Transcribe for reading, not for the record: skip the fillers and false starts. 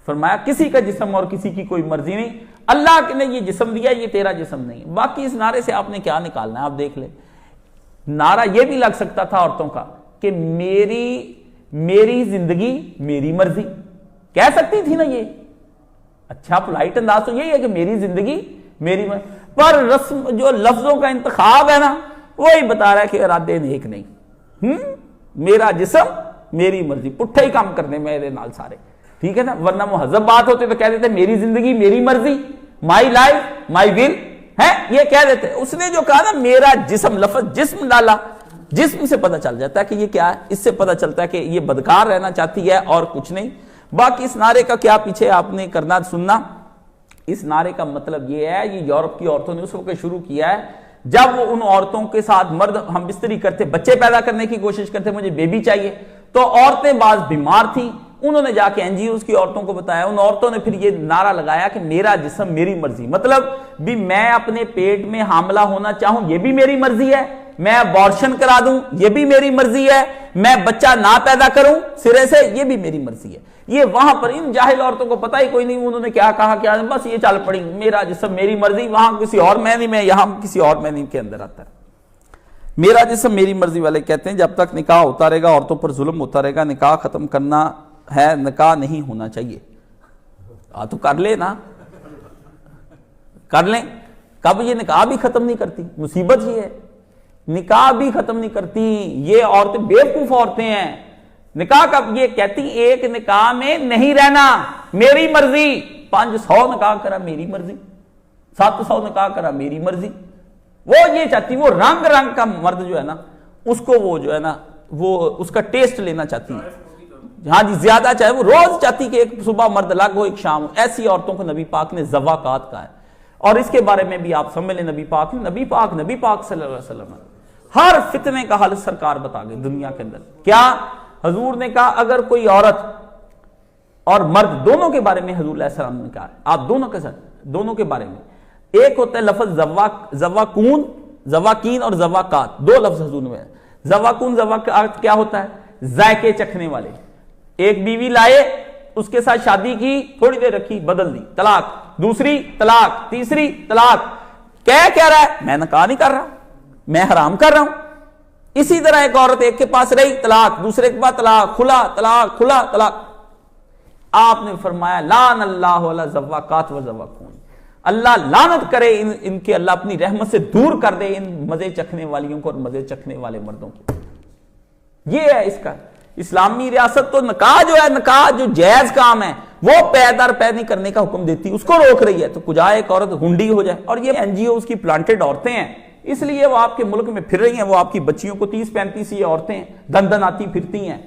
فرمایا کسی کا جسم اور کسی کی کوئی مرضی نہیں، اللہ نے یہ جسم دیا، یہ تیرا جسم نہیں۔ باقی اس نعرے سے آپ نے کیا نکالنا ہے آپ دیکھ لیں۔ نعرہ یہ بھی لگ سکتا تھا عورتوں کا کہ میری زندگی میری مرضی، کہہ سکتی تھی نا یہ، اچھا پولائٹ انداز تو یہی ہے کہ میری زندگی میری مرضی، پر رسم جو لفظوں کا انتخاب ہے نا وہی بتا رہا ہے کہ ارادے نیک نہیں۔ میرا جسم میری مرضی، پٹھے ہی کام کرنے میرے نال سارے، ٹھیک ہے نا، ورنہ مہذب بات ہوتے تو کہہ دیتے میری زندگی میری مرضی، مائی لائف مائی ول ہے، یہ کہہ دیتے۔ اس نے جو کہا نا میرا جسم، لفظ جسم ڈالا، جسم سے پتہ چل جاتا ہے کہ یہ کیا ہے، اس سے پتہ چلتا ہے کہ یہ بدکار رہنا چاہتی ہے اور کچھ نہیں۔ باقی اس نعرے کا کیا پیچھے آپ نے کرنا سننا، اس نعرے کا مطلب یہ ہے، یہ یورپ کی عورتوں نے اس وقت شروع کیا ہے جب وہ ان عورتوں کے ساتھ مرد ہم بستری کرتے، بچے پیدا کرنے کی کوشش کرتے، مجھے بیبی چاہیے، تو عورتیں بعض بیمار تھیں، انہوں نے جا کے این جی اوز کی عورتوں کو بتایا، ان عورتوں نے پھر یہ نعرہ لگایا کہ میرا جسم میری مرضی، مطلب بھی میں اپنے پیٹ میں حاملہ ہونا چاہوں یہ بھی میری مرضی ہے، میں ابارشن کرا دوں یہ بھی میری مرضی ہے، میں بچہ نہ پیدا کروں سرے سے یہ بھی میری مرضی ہے۔ یہ وہاں پر ان جاہل عورتوں کو پتہ ہی کوئی نہیں، انہوں نے کیا کہا کیا، بس یہ چل پڑی میرا جسم میری مرضی، وہاں کسی اور میں نہیں، میں یہاں کسی اور میں نہیں کے اندر آتا ہے۔ میرا جسم میری مرضی والے کہتے ہیں جب تک نکاح ہوتا رہے گا عورتوں پر ظلم ہوتا رہے گا، نکاح ختم کرنا ہے، نکاح نہیں ہونا چاہیے۔ تو کر لے نا، کر لیں، کب یہ نکاح بھی ختم نہیں کرتی، مصیبت یہ ہے، نکاح بھی ختم نہیں کرتی یہ عورتیں، بیوقوف عورتیں ہیں۔ نکاح کب یہ کہتی ایک نکاح میں نہیں رہنا، میری مرضی، 500 نکاح کرا میری مرضی، 700 نکاح کرا میری مرضی، وہ یہ چاہتی، وہ رنگ رنگ کا مرد جو ہے نا اس کو وہ جو ہے نا وہ اس کا ٹیسٹ لینا چاہتی ہے، ہاں جی زیادہ چاہے، وہ روز چاہتی کہ ایک صبح مرد الگ ہو ایک شام ہو۔ ایسی عورتوں کو نبی پاک نے زواقات کہا ہے، اور اس کے بارے میں بھی آپ سمجھ لیں نبی پاک صلی اللہ علیہ وسلم ہر فتنے کا حل سرکار بتا گئے دنیا کے اندر۔ کیا حضور نے کہا اگر کوئی عورت اور مرد دونوں کے بارے میں حضور علیہ السلام نے کہا، آپ دونوں کے ساتھ دونوں کے بارے میں، ایک ہوتا ہے لفظ زواکون، زواکین اور زواکات، دو لفظ حضور نے، زواکون زواکات کیا ہوتا ہے، ذائقے چکھنے والے۔ ایک بیوی لائے، اس کے ساتھ شادی کی، تھوڑی دیر رکھی، بدل دی، طلاق، دوسری طلاق، تیسری طلاق، کہہ رہا ہے میں نکاح نہیں کر رہا، میں حرام کر رہا ہوں۔ اسی طرح ایک عورت ایک کے پاس رہی، طلاق، دوسرے کے بعد طلاق، کھلا طلاق، کھلا طلاق۔ آپ نے فرمایا لعن اللہ علی زواقات و زواکون، اللہ لعنت کرے ان کے، اللہ اپنی رحمت سے دور کر دے ان مزے چکھنے والیوں کو اور مزے چکھنے والے مردوں کو۔ یہ ہے اس کا اسلامی ریاست، تو نکاح جو ہے، نکاح جو جائز کام ہے وہ پے در پے نہیں کرنے کا حکم دیتی، اس کو روک رہی ہے، تو کجا ایک عورت ہنڈی ہو جائے۔ اور یہ این جی اوز کی پلانٹڈ عورتیں ہیں، اس لیے وہ آپ کے ملک میں پھر رہی ہیں، وہ آپ کی بچیوں کو 30-35 یہ عورتیں دن دن آتی پھرتی ہیں،